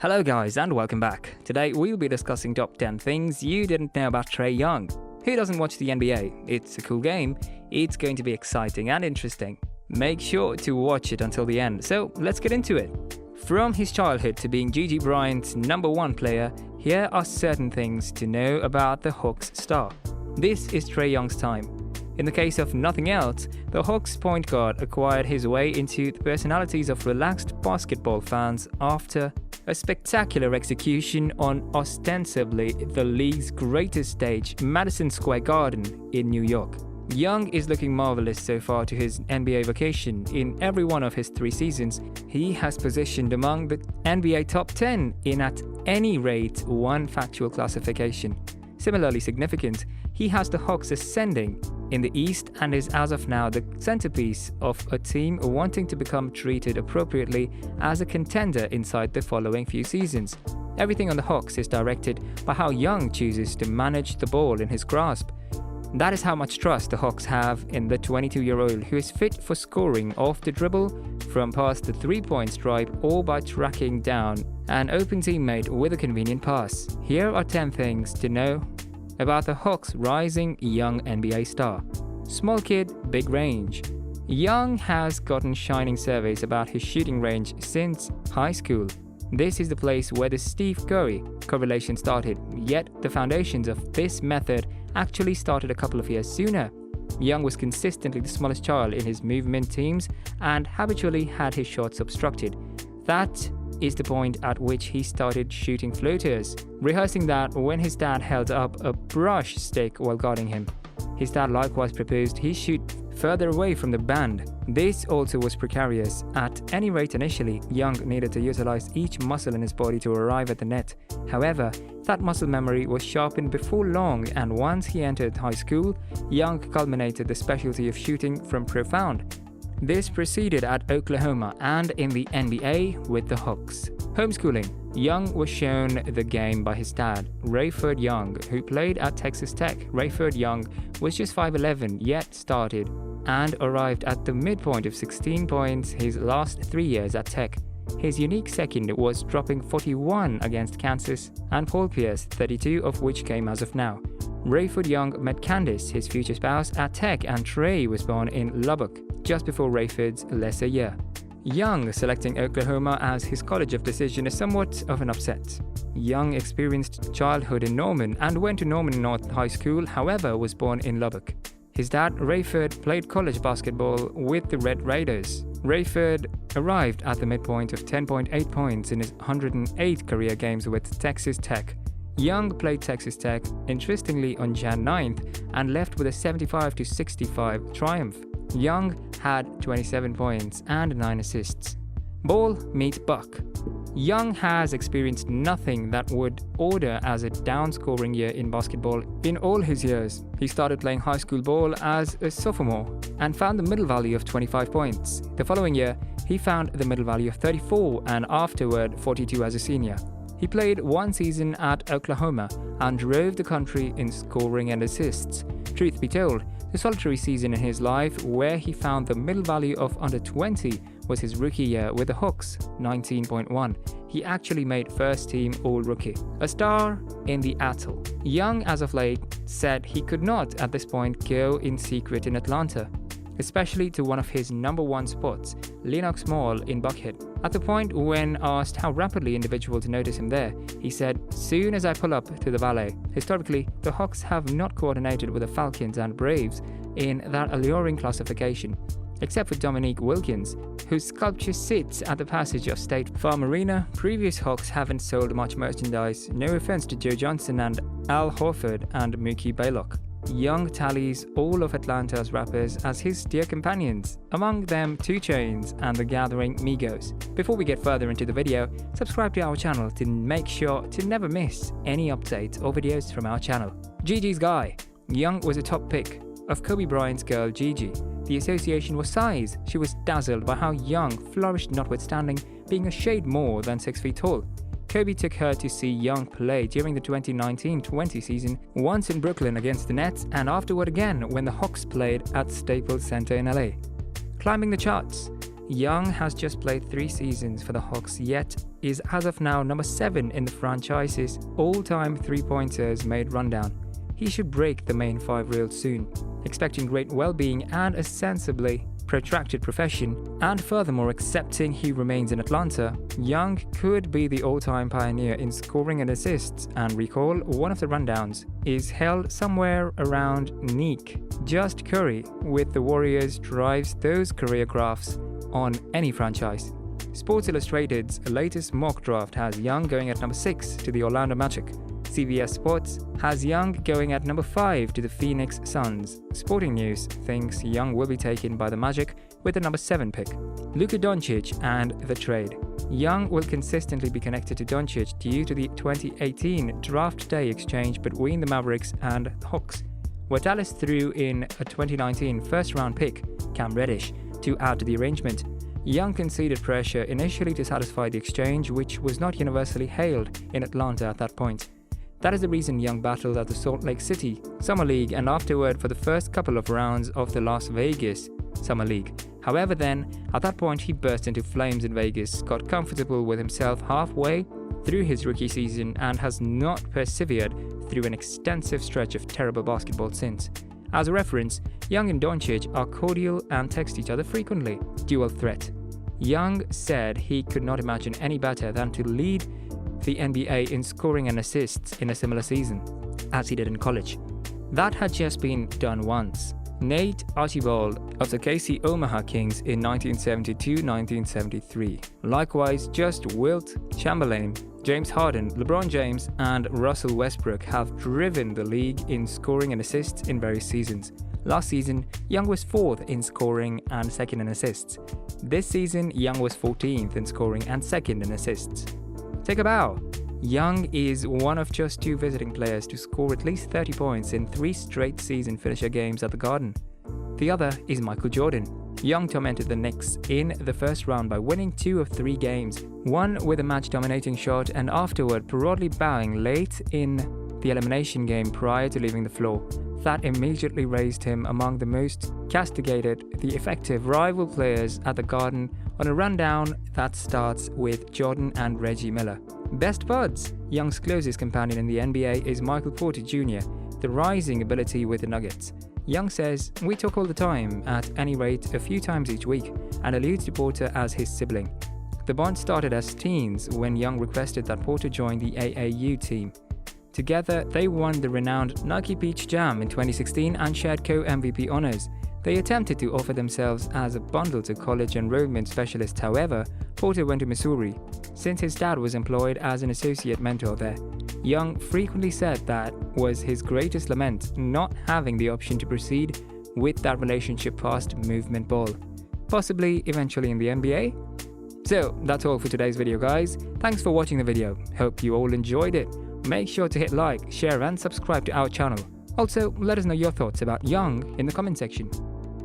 Hello guys and welcome back. Today we'll be discussing top 10 things you didn't know about Trae Young. Who doesn't watch the NBA? It's a cool game, it's going to be exciting and interesting. Make sure to watch it until the end, so let's get into it. From his childhood to being Gigi Bryant's #1 player, here are certain things to know about the Hawks star. This is Trae Young's time. In the case of nothing else, the Hawks point guard acquired his way into the personalities of relaxed basketball fans after a spectacular execution on ostensibly the league's greatest stage, Madison Square Garden in New York. Young is looking marvelous so far to his NBA vacation. In every one of his 3 seasons, he has positioned among the NBA top 10 in at any rate one factual classification. Similarly significant, he has the Hawks ascending in the East and is as of now the centerpiece of a team wanting to become treated appropriately as a contender inside the following few seasons. Everything on the Hawks is directed by how Young chooses to manage the ball in his grasp. That is how much trust the Hawks have in the 22-year-old who is fit for scoring off the dribble, from past the 3-point stripe, or by tracking down an open teammate with a convenient pass. Here are 10 things to know about the Hawks' rising young NBA star. Small kid, big range. Young has gotten shining surveys about his shooting range since high school. This is the place where the Steve Curry correlation started, yet the foundations of this method actually started a couple of years sooner. Young was consistently the smallest child in his movement teams and habitually had his shots obstructed. That is the point at which he started shooting floaters, rehearsing that when his dad held up a brush stick while guarding him. His dad likewise proposed he shoot further away from the band. This also was precarious. At any rate, initially, Young needed to utilize each muscle in his body to arrive at the net. However, that muscle memory was sharpened before long, and once he entered high school, Young culminated the specialty of shooting from profound. This proceeded at Oklahoma and in the NBA with the Hawks. Homeschooling. Young was shown the game by his dad, Rayford Young, who played at Texas Tech. Rayford Young was just 5'11", yet started and arrived at the midpoint of 16 points his last 3 years at Tech. His unique second was dropping 41 against Kansas and Paul Pierce, 32 of which came as of now. Rayford Young met Candace, his future spouse, at Tech, and Trae was born in Lubbock, just before Rayford's lesser year. Young selecting Oklahoma as his college of decision is somewhat of an upset. Young experienced childhood in Norman and went to Norman North High School, however was born in Lubbock. His dad, Rayford, played college basketball with the Red Raiders. Rayford arrived at the midpoint of 10.8 points in his 108 career games with Texas Tech. Young played Texas Tech, interestingly, on Jan 9th and left with a 75-65 triumph. Young had 27 points and 9 assists. Ball meet buck. Young has experienced nothing that would order as a down-scoring year in basketball in all his years. He started playing high school ball as a sophomore and found the middle value of 25 points. The following year, he found the middle value of 34 and afterward 42 as a senior. He played 1 season at Oklahoma and drove the country in scoring and assists. Truth be told, the solitary season in his life where he found the middle value of under 20 was his rookie year with the Hawks, 19.1. He actually made first team All-Rookie. A star in the Atoll. Young, as of late, said he could not at this point go in secret in Atlanta, especially to one of his #1 spots, Lenox Mall in Buckhead. At the point when asked how rapidly individuals notice him there, he said, "Soon as I pull up to the valet." Historically, the Hawks have not coordinated with the Falcons and Braves in that alluring classification, except for Dominique Wilkins, whose sculpture sits at the passage of State Farm Arena. Previous Hawks haven't sold much merchandise, no offense to Joe Johnson and Al Horford and Mookie Blaylock. Young tallies all of Atlanta's rappers as his dear companions, among them 2 Chainz and The Gathering Migos. Before we get further into the video, subscribe to our channel to make sure to never miss any updates or videos from our channel. Gigi's guy. Young was a top pick of Kobe Bryant's girl Gigi. The association was size. She was dazzled by how Young flourished, notwithstanding being a shade more than 6 feet tall. Kobe took her to see Young play during the 2019-20 season, once in Brooklyn against the Nets and afterward again when the Hawks played at Staples Center in LA. Climbing the charts. Young has just played 3 seasons for the Hawks, yet is as of now number 7 in the franchise's all-time three-pointers made rundown. He should break the main 5 real soon. Expecting great well-being and a sensibly protracted profession, and furthermore accepting he remains in Atlanta, Young could be the all-time pioneer in scoring and assists, and recall one of the rundowns is held somewhere around Neek. Just Curry with the Warriors drives those career graphs on any franchise. Sports Illustrated's latest mock draft has Young going at number 6 to the Orlando Magic. CBS Sports has Young going at number 5 to the Phoenix Suns. Sporting News thinks Young will be taken by the Magic with the number 7 pick. Luka Doncic and the trade. Young will consistently be connected to Doncic due to the 2018 draft day exchange between the Mavericks and the Hawks, where Dallas threw in a 2019 first-round pick, Cam Reddish, to add to the arrangement. Young conceded pressure initially to satisfy the exchange, which was not universally hailed in Atlanta at that point. That is the reason Young battled at the Salt Lake City Summer League and afterward for the first couple of rounds of the Las Vegas Summer League. However then, at that point he burst into flames in Vegas, got comfortable with himself halfway through his rookie season and has not persevered through an extensive stretch of terrible basketball since. As a reference, Young and Doncic are cordial and text each other frequently. Dual threat. Young said he could not imagine any better than to lead the NBA in scoring and assists in a similar season, as he did in college. That had just been done once. Nate Archibald of the KC Omaha Kings in 1972-1973. Likewise, just Wilt Chamberlain, James Harden, LeBron James, and Russell Westbrook have driven the league in scoring and assists in various seasons. Last season, Young was 4th in scoring and 2nd in assists. This season, Young was 14th in scoring and 2nd in assists. Take a bow. Young is one of just 2 visiting players to score at least 30 points in 3 straight season finisher games at the Garden. The other is Michael Jordan. Young tormented the Knicks in the first round by winning 2 of 3 games, one with a match-dominating shot and afterward broadly bowing late in the elimination game prior to leaving the floor. That immediately raised him among the most castigated, the effective rival players at the Garden on a rundown that starts with Jordan and Reggie Miller. Best buds. Young's closest companion in the NBA is Michael Porter Jr., the rising ability with the Nuggets. Young says, "We talk all the time, at any rate a few times each week," and alludes to Porter as his sibling. The bond started as teens when Young requested that Porter join the AAU team. Together, they won the renowned Nike Peach Jam in 2016 and shared co-MVP honors. They attempted to offer themselves as a bundle to college enrollment specialists. However, Porter went to Missouri, since his dad was employed as an associate mentor there. Young frequently said that was his greatest lament, not having the option to proceed with that relationship past movement ball, possibly eventually in the NBA. So that's all for today's video, guys. Thanks for watching the video. Hope you all enjoyed it. Make sure to hit like, share and subscribe to our channel. Also, let us know your thoughts about Young in the comment section.